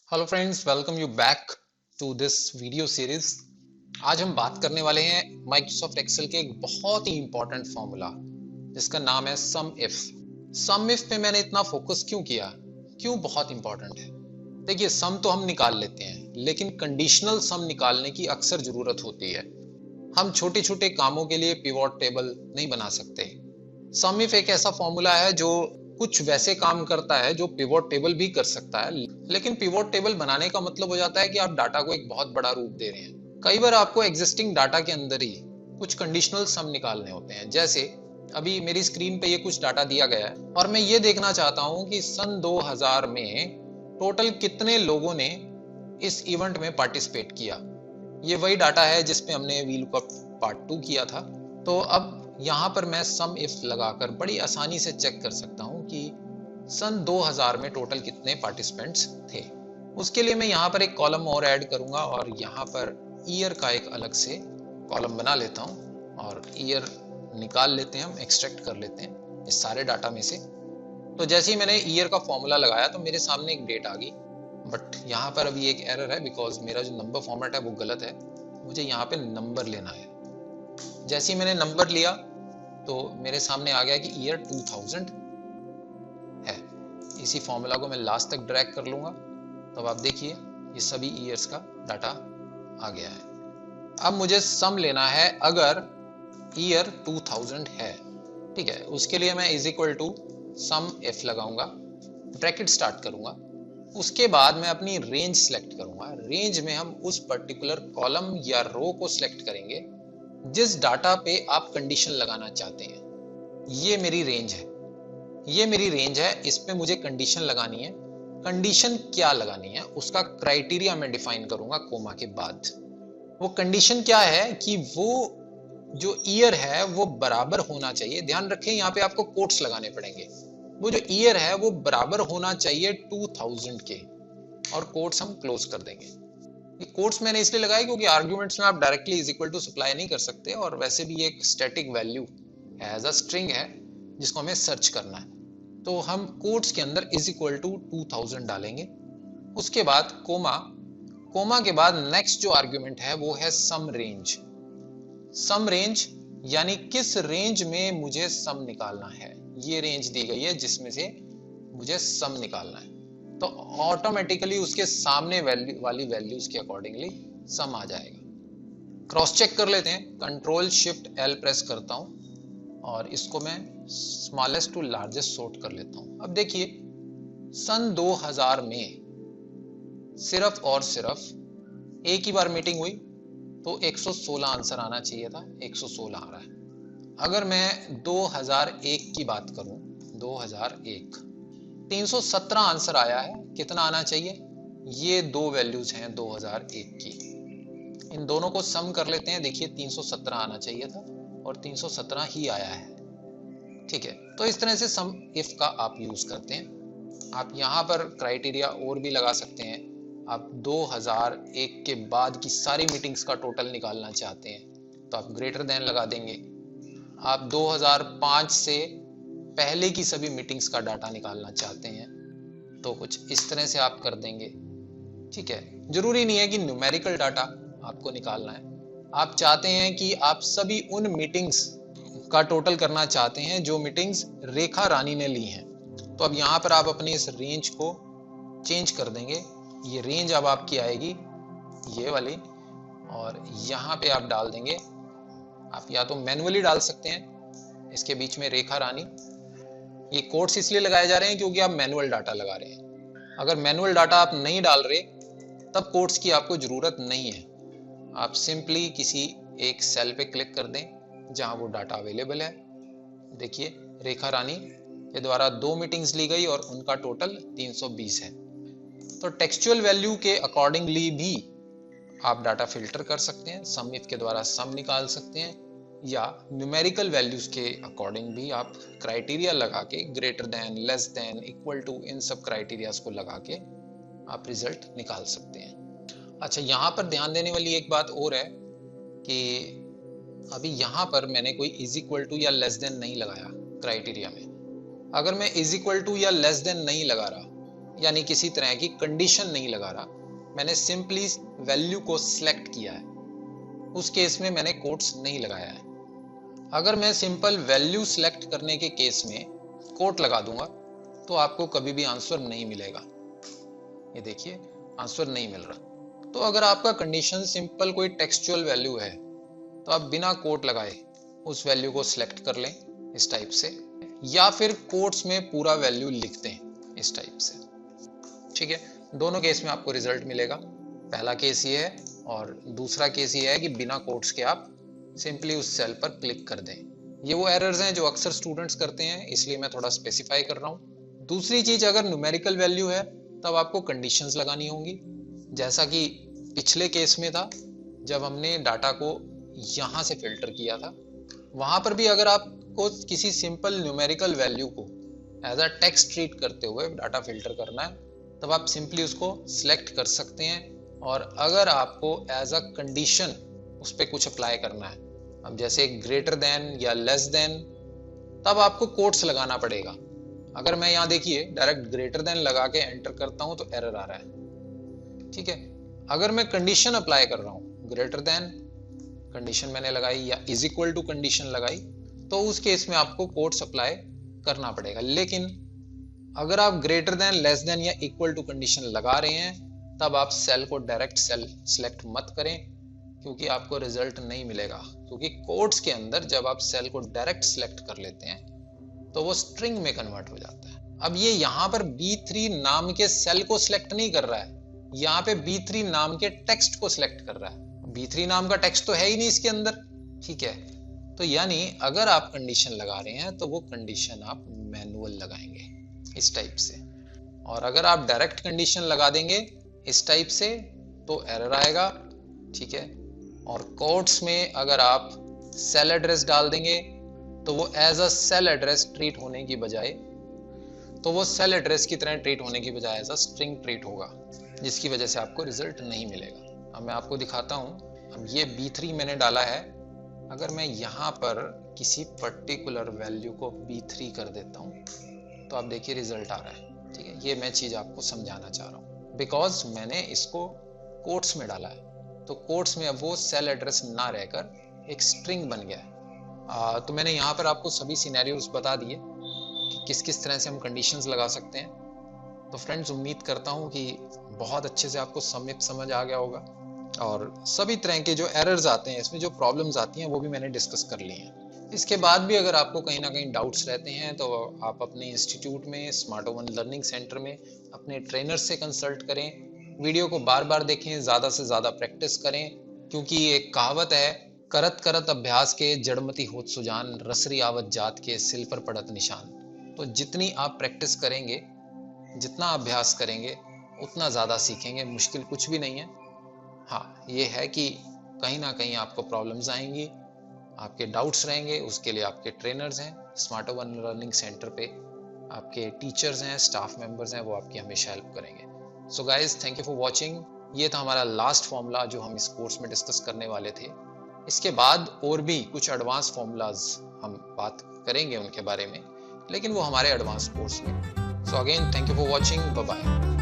Hello friends, welcome you back to this video series. आज हम बात करने वाले हैं माइक्रोसॉफ्ट एक्सेल के एक बहुत ही इंपॉर्टेंट फॉर्मूला जिसका नाम है सम इफ। सम इफ पे मैंने इतना फोकस क्यों किया, क्यों बहुत इंपॉर्टेंट है? देखिए, सम तो हम निकाल लेते हैं लेकिन कंडीशनल सम निकालने की अक्सर जरूरत होती है। हम छोटे छोटे कामों के लिए पिवोट टेबल नहीं बना सकते। सम इफ एक ऐसा फॉर्मूला है जो कुछ वैसे काम करता है जो पिवोट टेबल भी कर सकता है, लेकिन पिवोट टेबल बनाने का मतलब हो जाता है कि आप डाटा को एक बहुत बड़ा रूप दे रहे हैं। कई बार आपको एग्जिस्टिंग डाटा के अंदर ही कुछ कंडीशनल सम निकालने होते हैं। जैसे अभी मेरी स्क्रीन पे ये कुछ डाटा दिया गया है और मैं ये देखना चाहता हूं कि सन 2000 में टोटल कितने लोगों ने इस इवेंट में पार्टिसिपेट किया। ये वही डाटा है जिसपे हमने वीलुकअप पार्ट 2 किया था। तो अब यहाँ पर मैं सम इफ लगाकर बड़ी आसानी से चेक कर सकता हूँ कि सन 2000 में टोटल कितने पार्टिसिपेंट्स थे। उसके लिए मैं यहाँ पर एक कॉलम और ऐड करूंगा और यहाँ पर ईयर का एक अलग से कॉलम बना लेता हूँ और ईयर निकाल लेते हैं, हम एक्सट्रैक्ट कर लेते हैं इस सारे डाटा में से। तो जैसे ही मैंने ईयर का फॉर्मूला लगाया तो मेरे सामने एक डेट आ गई, बट यहाँ पर अभी एक एरर है बिकॉज मेरा जो नंबर फॉर्मेट है वो गलत है। मुझे यहाँ पे नंबर लेना है। जैसे ही मैंने नंबर लिया तो मेरे सामने आ गया कि ईयर 2000 है। इसी फॉर्मूला को मैं लास्ट तक ड्रैग कर लूंगा तो अब आप देखिए ये सभी ईयर्स का डाटा आ गया है। अब मुझे सम लेना है अगर ईयर 2000 है। ठीक है, उसके लिए मैं is equal to sum if लगाऊंगा, ब्रैकेट स्टार्ट करूंगा। उसके बाद मैं अपनी रेंज सेलेक्ट करूंगा। रेंज में हम उस पर्टिकुलर कॉलम या रो को सिलेक्ट करेंगे जिस डाटा पे आप कंडीशन लगाना चाहते हैं। ये मेरी रेंज है, ये मेरी रेंज है, इस पे मुझे कंडीशन लगानी है। कंडीशन क्या लगानी है उसका क्राइटेरिया मैं डिफाइन करूंगा कोमा के बाद। वो कंडीशन क्या है कि वो जो ईयर है वो बराबर होना चाहिए। ध्यान रखें यहाँ पे आपको कोट्स लगाने पड़ेंगे। वो जो ईयर है वो बराबर होना चाहिए 2000 के, और कोट्स हम क्लोज कर देंगे। ये कोट्स मैंने इसलिए लगाया क्योंकि आर्ग्यूमेंट्स में आप directly is equal to supply नहीं कर सकते और वैसे भी एक static value as a string है जिसको हमें सर्च करना है। तो हम कोट्स के अंदर इज इक्वल टू 2000 डालेंगे। उसके बाद कोमा, कोमा के बाद नेक्स्ट जो आर्ग्यूमेंट है वो है सम रेंज। सम रेंज यानी किस रेंज में मुझे सम निकालना है। ये रेंज दी गई है जिसमें से मुझे सम निकालना है, तो ऑटोमेटिकली उसके सामने वैल्यू वाली वैल्यूज के अकॉर्डिंगली सम आ जाएगा। क्रॉस चेक कर लेते हैं, कंट्रोल शिफ्ट एल प्रेस करता हूं और इसको मैं स्मॉलेस्ट टू लार्जेस्ट सॉर्ट कर लेता हूं। अब देखिए सन 2000 में सिर्फ और सिर्फ एक ही बार मीटिंग हुई तो 116 आंसर आना चाहिए था, 116 आ रहा है। अगर मैं 2001 की बात करूं, 2001 317 आंसर आया है। कितना आना चाहिए? ये दो वैल्यूज हैं 2001 की, इन दोनों को सम कर लेते हैं। देखिए 317 आना चाहिए था और 317 ही आया है। ठीक है, तो इस तरह से सम इफ का आप यूज करते हैं। आप यहाँ पर क्राइटेरिया और भी लगा सकते हैं। आप 2001 के बाद की सारी मीटिंग्स का टोटल निकालना चाहते हैं तो आप ग्रेटर देन लगा देंगे। आप 2005 से पहले की सभी मीटिंग्स का डाटा निकालना चाहते हैं तो कुछ इस तरह से आप कर देंगे। ठीक है, जरूरी नहीं है कि न्यूमेरिकल डाटा आपको निकालना है। आप चाहते हैं कि आप सभी उन मीटिंग्स का टोटल करना चाहते हैं जो मीटिंग्स रेखा रानी ने ली हैं, तो अब यहाँ पर आप अपनी इस रेंज को चेंज कर देंगे। ये रेंज अब आपकी आएगी ये वाली, और यहाँ पे आप डाल देंगे, आप या तो मैन्युअली डाल सकते हैं इसके बीच में रेखा रानी। ये कोट्स इसलिए लगाए जा रहे हैं क्योंकि आप मैनुअल डाटा लगा रहे हैं। अगर मैनुअल डाटा आप नहीं डाल रहे तब कोट्स की आपको जरूरत नहीं है। आप सिंपली किसी एक सेल पे क्लिक कर दें जहां वो डाटा अवेलेबल है। देखिए रेखा रानी के द्वारा 2 मीटिंग्स ली गई और उनका टोटल 320 है। तो टेक्सचुअल वैल्यू के अकॉर्डिंगली भी आप डाटा फिल्टर कर सकते हैं। सम इफ के द्वारा सम निकाल सकते हैं या न्यूमेरिकल वैल्यूज के अकॉर्डिंग भी आप क्राइटेरिया लगा के greater than, less than, equal to, इन सब क्राइटेरियाज को लगा के आप रिजल्ट निकाल सकते हैं। अच्छा, यहाँ पर ध्यान देने वाली एक बात और है कि अभी यहाँ पर मैंने कोई इज इक्वल टू या लेस देन नहीं लगाया क्राइटेरिया में। अगर मैं इज इक्वल टू या लेस देन नहीं लगा रहा यानी किसी तरह की कंडीशन नहीं लगा रहा, मैंने सिंपली वैल्यू को सिलेक्ट किया है, उस केस में मैंने कोट्स नहीं लगाया है। अगर मैं सिंपल वैल्यू सिलेक्ट करने के केस में कोट लगा दूंगा तो आपको कभी भी आंसर नहीं मिलेगा। ये देखिए आंसर नहीं मिल रहा। तो अगर आपका कंडीशन सिंपल कोई टेक्सचुअल वैल्यू है तो आप बिना कोट लगाए उस वैल्यू को सिलेक्ट कर लें इस टाइप से, या फिर कोट्स में पूरा वैल्यू लिख दें इस टाइप से। ठीक है, दोनों केस में आपको रिजल्ट मिलेगा। पहला केस ये है और दूसरा केस ये है कि बिना कोट्स के आप सिंपली उस सेल पर क्लिक कर दें। ये वो एरर्स हैं जो अक्सर स्टूडेंट्स करते हैं, इसलिए मैं थोड़ा स्पेसिफाई कर रहा हूँ। दूसरी चीज, अगर न्यूमेरिकल वैल्यू है तब आपको कंडीशंस लगानी होंगी, जैसा कि पिछले केस में था जब हमने डाटा को यहां से फिल्टर किया था। वहां पर भी अगर आपको किसी सिंपल न्यूमेरिकल वैल्यू को एज अ टेक्स्ट ट्रीट करते हुए डाटा फिल्टर करना है तब आप सिंपली उसको सिलेक्ट कर सकते हैं। और अगर आपको एज अ कंडीशन उस पर कुछ अप्लाई करना है, अब जैसे ग्रेटर देन या लेस देन, तब आपको कोट्स लगाना पड़ेगा। अगर मैं यहाँ देखिए डायरेक्ट ग्रेटर देन लगा के एंटर करता हूं तो एरर आ रहा है। ठीक है, अगर मैं कंडीशन अप्लाई कर रहा हूं, ग्रेटर देन कंडीशन मैंने लगाई या इज इक्वल टू कंडीशन लगाई, तो उस केस में आपको कोट्स अप्लाई करना पड़ेगा। लेकिन अगर आप ग्रेटर देन, लेस देन या इक्वल टू कंडीशन लगा रहे हैं तब आप सेल को डायरेक्ट सेल सिलेक्ट मत करें, क्योंकि आपको रिजल्ट नहीं मिलेगा। क्योंकि कोट्स के अंदर जब आप सेल को डायरेक्ट सिलेक्ट कर लेते हैं तो वो स्ट्रिंग में कन्वर्ट हो जाता है। अब ये यहाँ पर B3 नाम के सेल को सिलेक्ट नहीं कर रहा है, यहाँ पे B3 नाम के टेक्स्ट को सिलेक्ट कर रहा है। B3 नाम का टेक्स्ट तो है ही नहीं इसके अंदर। ठीक है, तो यानी अगर आप कंडीशन लगा रहे हैं तो वो कंडीशन आप मैनुअल लगाएंगे इस टाइप से, और अगर आप डायरेक्ट कंडीशन लगा देंगे इस टाइप से तो एरर आएगा। ठीक है, और कोट्स में अगर आप सेल एड्रेस डाल देंगे तो वो as a cell address treat होने की बजाय, तो वो सेल एड्रेस की तरह ट्रीट होने की बजाय एज अ स्ट्रिंग ट्रीट होगा, जिसकी वजह से आपको रिजल्ट नहीं मिलेगा। अब मैं आपको दिखाता हूं। अब ये B3 मैंने डाला है, अगर मैं यहाँ पर किसी पर्टिकुलर वैल्यू को B3 कर देता हूँ तो आप देखिए रिजल्ट आ रहा है। ठीक है, ये मैं चीज आपको समझाना चाह रहा हूँ, बिकॉज मैंने इसको कोट्स में डाला है, तो कोट्स में अब वो सेल एड्रेस ना रहकर एक स्ट्रिंग बन गया है। तो मैंने यहाँ पर आपको सभी सिनेरियोज बता दिए कि किस किस तरह से हम कंडीशंस लगा सकते हैं। तो फ्रेंड्स, उम्मीद करता हूँ कि बहुत अच्छे से आपको समझ आ गया होगा, और सभी तरह के जो एरर्स आते हैं, इसमें जो प्रॉब्लम्स आती हैं वो भी मैंने डिस्कस कर ली हैं। इसके बाद भी अगर आपको कहीं ना कहीं डाउट्स रहते हैं तो आप अपने इंस्टीट्यूट में, स्मार्टो वन लर्निंग सेंटर में अपने ट्रेनर से कंसल्ट करें। वीडियो को बार बार देखें, ज़्यादा से ज़्यादा प्रैक्टिस करें, क्योंकि एक कहावत है, करत करत अभ्यास के जड़मती होत सुजान, रसरी आवत जात के सिल पर पड़त निशान। तो जितनी आप प्रैक्टिस करेंगे, जितना अभ्यास करेंगे, उतना ज़्यादा सीखेंगे। मुश्किल कुछ भी नहीं है। हाँ, ये है कि कहीं ना कहीं आपको प्रॉब्लम्स आएंगी, आपके डाउट्स रहेंगे, उसके लिए आपके ट्रेनर्स हैं। स्मार्टो वन लर्निंग सेंटर पे आपके टीचर्स हैं, स्टाफ मेंबर्स हैं, वो आपकी हमेशा हेल्प करेंगे। So guys, thank you for watching. ये था हमारा लास्ट फॉर्मूला जो हम इस कोर्स में डिस्कस करने वाले थे। इसके बाद और भी कुछ एडवांस फॉर्मूलाज हम बात करेंगे उनके बारे में, लेकिन वो हमारे एडवांस कोर्स में। So again, thank you for watching, bye bye.